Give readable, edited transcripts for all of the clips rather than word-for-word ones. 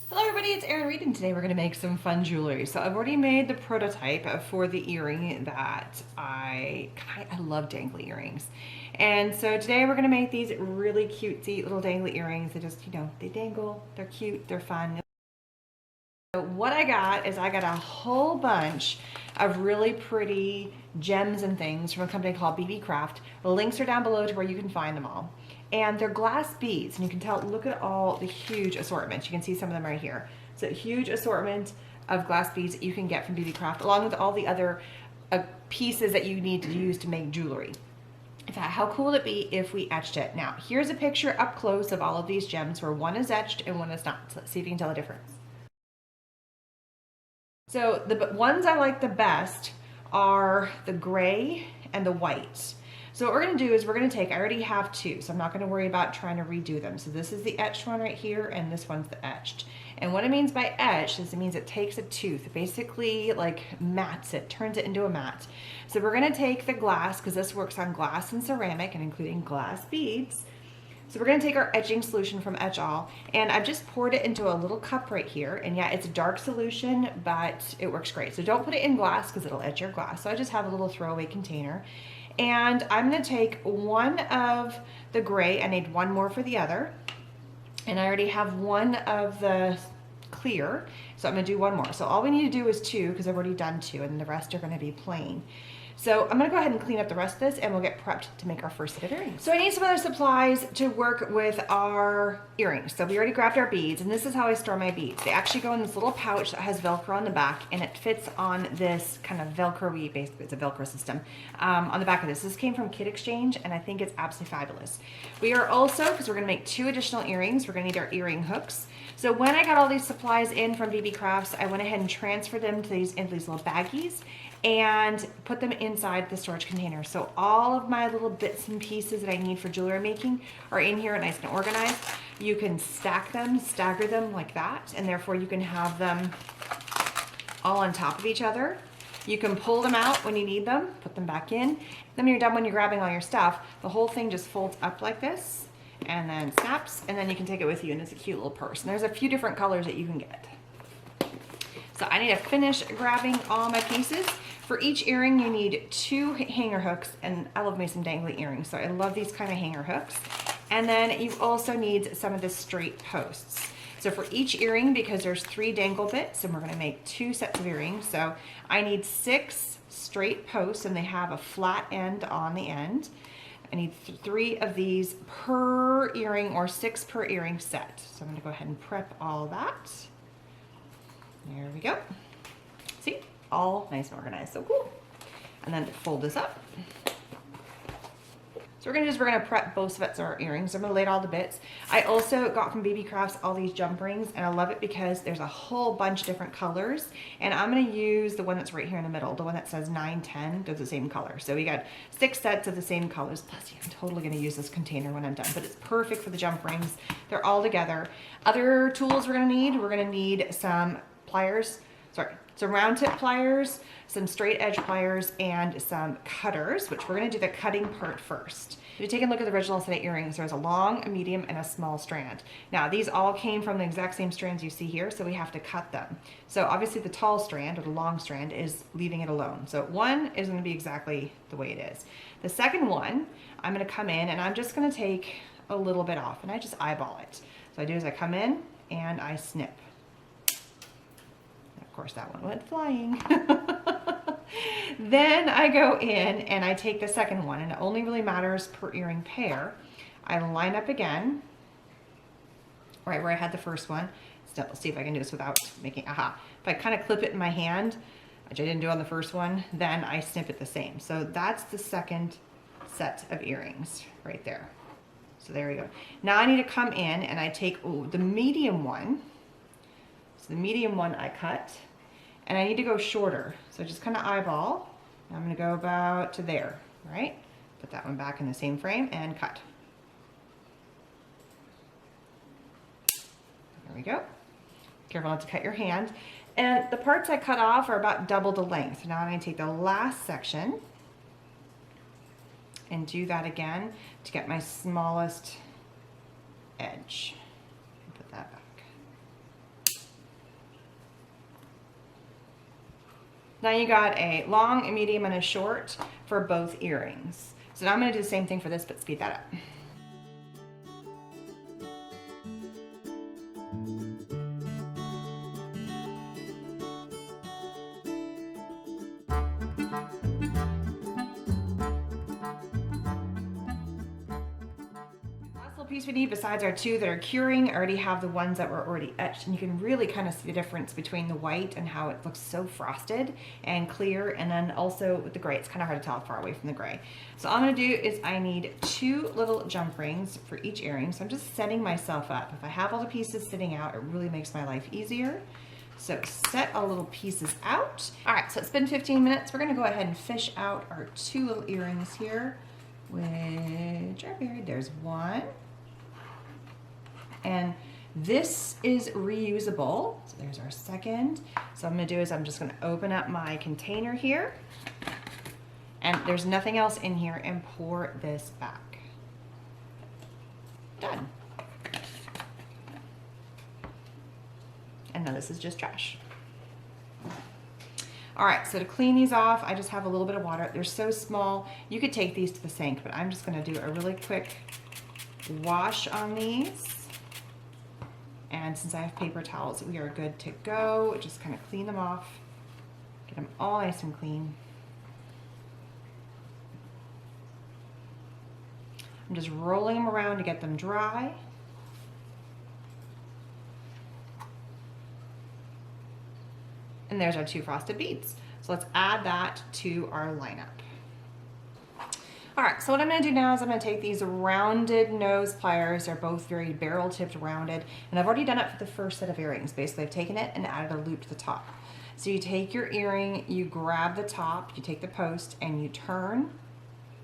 Hello everybody, it's Erin Reed, and today we're going to make some fun jewelry. So I've already made the prototype for the earring that I love dangly earrings. And so today we're going to make these really cutesy little dangly earrings. They just, they dangle, they're cute, they're fun. So what I got is I got a whole bunch of really pretty gems and things from a company called Bead Craft. The links are down below to where you can find them all. And they're glass beads, and you can tell, look at all the huge assortments. You can see some of them right here. So huge assortment of glass beads that you can get from Bead Craft, along with all the other pieces that you need to use to make jewelry. In fact, how cool would it be if we etched it? Now, here's a picture up close of all of these gems where one is etched and one is not. So let's see if you can tell the difference. So the ones I like the best are the gray and the white. So what we're going to do is we're going to take, I already have two, so I'm not going to worry about trying to redo them. So this is the etched one right here, and this one's the etched. And what it means by etched is it means it takes a tooth, it basically like mats it, turns it into a mat. So we're going to take the glass, because this works on glass and ceramic and including glass beads. So we're going to take our etching solution from Etch All, and I've just poured it into a little cup right here. And yeah, it's a dark solution, but it works great. So don't put it in glass because it'll etch your glass. So I just have a little throwaway container. And I'm going to take one of the gray. I need one more for the other. And I already have one of the clear, so I'm going to do one more. So all we need to do is two, because I've already done two, and the rest are going to be plain. So I'm going to go ahead and clean up the rest of this, and we'll get prepped to make our first set of earrings. So I need some other supplies to work with our earrings. So we already grabbed our beads, and this is how I store my beads. They actually go in this little pouch that has Velcro on the back, and it fits on this kind of Velcro-y, basically it's a Velcro system, on the back of this. This came from Kit Exchange, and I think it's absolutely fabulous. We are also, because we're going to make two additional earrings, we're going to need our earring hooks. So when I got all these supplies in from BB Crafts, I went ahead and transferred them to into these little baggies and put them inside the storage container. So all of my little bits and pieces that I need for jewelry making are in here, nice and organized. You can stack them, stagger them like that, and therefore you can have them all on top of each other. You can pull them out when you need them, put them back in. Then when you're done, when you're grabbing all your stuff, the whole thing just folds up like this and then snaps, and then you can take it with you, and it's a cute little purse. And there's a few different colors that you can get. So I need to finish grabbing all my pieces. For each earring, you need two hanger hooks, and I love me some dangly earrings, so I love these kind of hanger hooks. And then you also need some of the straight posts. So for each earring, because there's 3 dangle bits, and we're going to make 2 sets of earrings, so I need 6 straight posts, and they have a flat end on the end. I need 3 of these per earring, or 6 per earring set. So I'm going to go ahead and prep all that. There we go. See, all nice and organized, so cool. And then fold this up. So we're gonna prep both sets of our earrings. I'm gonna lay all the bits. I also got from BB Crafts all these jump rings, and I love it because there's a whole bunch of different colors. And I'm gonna use the one that's right here in the middle, the one that says 910, they're the same color. So we got 6 sets of the same colors. Plus, I'm totally gonna use this container when I'm done, but it's perfect for the jump rings. They're all together. Other tools we're gonna need some pliers, some round tip pliers, some straight edge pliers, and some cutters, which we're gonna do the cutting part first. If you take a look at the original set of earrings, there's a long, a medium, and a small strand. Now these all came from the exact same strands you see here, so we have to cut them. So obviously the tall strand, or the long strand, is leaving it alone. So one is gonna be exactly the way it is. The second one, I'm gonna come in and I'm just gonna take a little bit off, and I just eyeball it. So I do is I come in and I snip. Of course that one went flying. Then I go in and I take the second one, and it only really matters per earring pair. I line up again, right where I had the first one. Let's see if I can do this without making, aha. If I kind of clip it in my hand, which I didn't do on the first one, then I snip it the same. So that's the second set of earrings right there. So there we go. Now I need to come in and I take the medium one. So the medium one I cut, and I need to go shorter. So just kind of eyeball. I'm gonna go about to there, right? Put that one back in the same frame and cut. There we go. Careful not to cut your hand. And the parts I cut off are about double the length. Now I'm gonna take the last section and do that again to get my smallest edge. Put that back. Now you got a long, a medium, and a short for both earrings. So now I'm gonna do the same thing for this, but speed that up. Piece we need besides our two that are curing, I already have the ones that were already etched, and you can really kind of see the difference between the white and how it looks so frosted and clear, and then also with the gray, it's kind of hard to tell far away from the gray. So all I'm going to do is I need 2 little jump rings for each earring, so I'm just setting myself up. If I have all the pieces sitting out, it really makes my life easier. So set all little pieces out. All right, so it's been 15 minutes. We're going to go ahead and fish out our 2 little earrings here, which are buried. There's one. And this is reusable. So there's our second. So what I'm gonna do is I'm just gonna open up my container here, and there's nothing else in here, and pour this back. Done. And now this is just trash. All right, so to clean these off, I just have a little bit of water. They're so small, you could take these to the sink, but I'm just gonna do a really quick wash on these. And since I have paper towels, we are good to go. Just kind of clean them off, get them all nice and clean. I'm just rolling them around to get them dry. And there's our 2 frosted beads. So let's add that to our lineup. All right, so what I'm gonna do now is I'm gonna take these rounded nose pliers. They're both very barrel tipped rounded, and I've already done it for the first set of earrings. Basically, I've taken it and added a loop to the top. So you take your earring, you grab the top, you take the post, and you turn,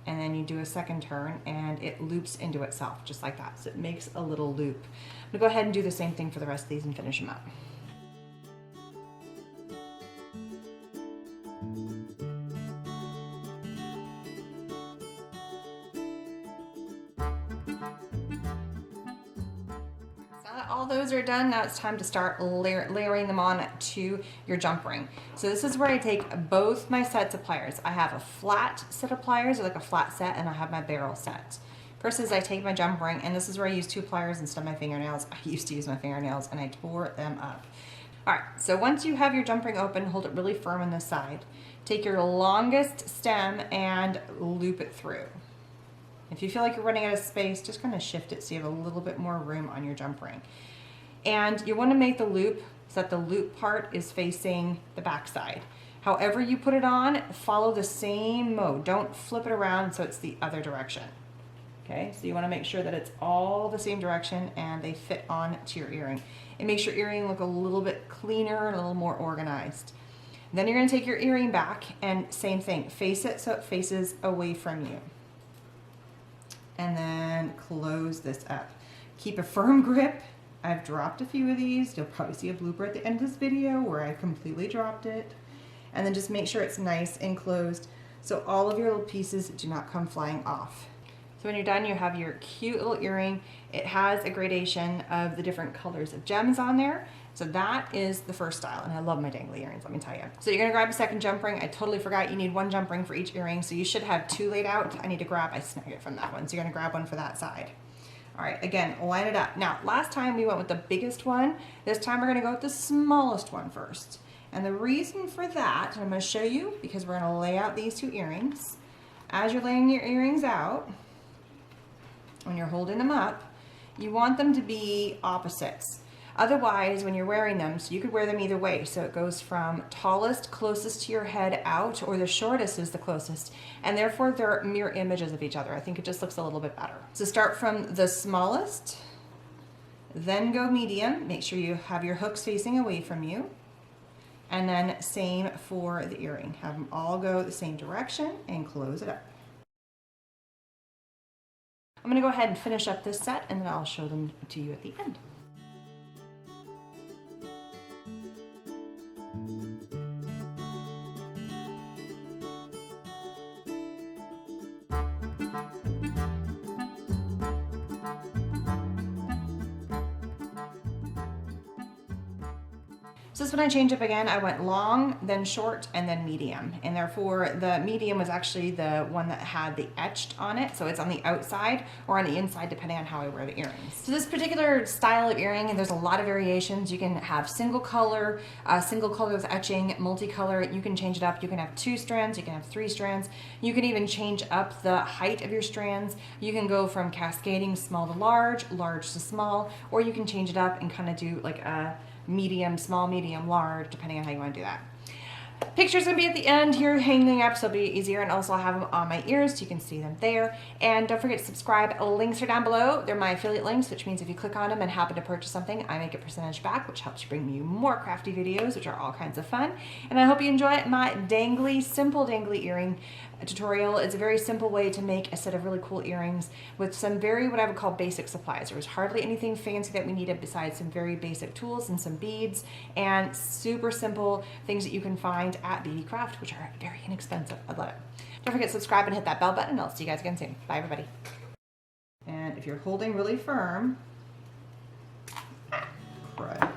and then you do a second turn, and it loops into itself, just like that. So it makes a little loop. I'm gonna go ahead and do the same thing for the rest of these and finish them up. All those are done. Now it's time to start layering them on to your jump ring. So this is where I take both my sets of pliers. I have a flat set of pliers, or like a flat set, and I have my barrel set. First is I take my jump ring, and this is where I use 2 pliers instead of my fingernails. I used to use my fingernails, and I tore them up. All right, so once you have your jump ring open, hold it really firm on this side. Take your longest stem and loop it through. If you feel like you're running out of space, just kind of shift it so you have a little bit more room on your jump ring. And you want to make the loop so that the loop part is facing the back side. However you put it on, follow the same mode. Don't flip it around so it's the other direction. Okay, so you want to make sure that it's all the same direction and they fit on to your earring. It makes your earring look a little bit cleaner and a little more organized. Then you're going to take your earring back and same thing, face it so it faces away from you. And then close this up. Keep a firm grip. I've dropped a few of these. You'll probably see a blooper at the end of this video where I completely dropped it. And then just make sure it's nice and closed so all of your little pieces do not come flying off. So when you're done, you have your cute little earring. It has a gradation of the different colors of gems on there. So that is the first style, and I love my dangly earrings, let me tell you. So you're gonna grab a second jump ring. I totally forgot you need 1 jump ring for each earring, so you should have 2 laid out. I snagged it from that one, so you're gonna grab one for that side. All right, again, line it up. Now, last time we went with the biggest one. This time we're gonna go with the smallest one first. And the reason for that, I'm gonna show you, because we're gonna lay out these 2 earrings. As you're laying your earrings out, when you're holding them up, you want them to be opposites. Otherwise, when you're wearing them, so you could wear them either way. So it goes from tallest, closest to your head out, or the shortest is the closest. And therefore, they're mirror images of each other. I think it just looks a little bit better. So start from the smallest, then go medium. Make sure you have your hooks facing away from you. And then same for the earring. Have them all go the same direction and close it up. I'm gonna go ahead and finish up this set, and then I'll show them to you at the end. So this one I changed up again. I went long, then short, and then medium. And therefore the medium was actually the one that had the etched on it. So it's on the outside or on the inside, depending on how I wear the earrings. So this particular style of earring, and there's a lot of variations. You can have single color with etching, multicolor. You can change it up. You can have 2 strands, you can have 3 strands. You can even change up the height of your strands. You can go from cascading small to large, large to small, or you can change it up and kind of do like a medium, small, medium, large, depending on how you want to do that. Picture's gonna be at the end here hanging up, so it'll be easier, and also I'll have them on my ears so you can see them there. And don't forget to subscribe. Links are down below. They're my affiliate links, which means if you click on them and happen to purchase something, I make a percentage back, which helps bring you more crafty videos, which are all kinds of fun. And I hope you enjoy my simple dangly earring tutorial. It's a very simple way to make a set of really cool earrings with some very, what I would call, basic supplies. There was hardly anything fancy that we needed besides some very basic tools and some beads and super simple things that you can find at Bead Craft, which are very inexpensive. I love it. Don't forget to subscribe and hit that bell button. I'll see you guys again soon. Bye, everybody. And if you're holding really firm, crud.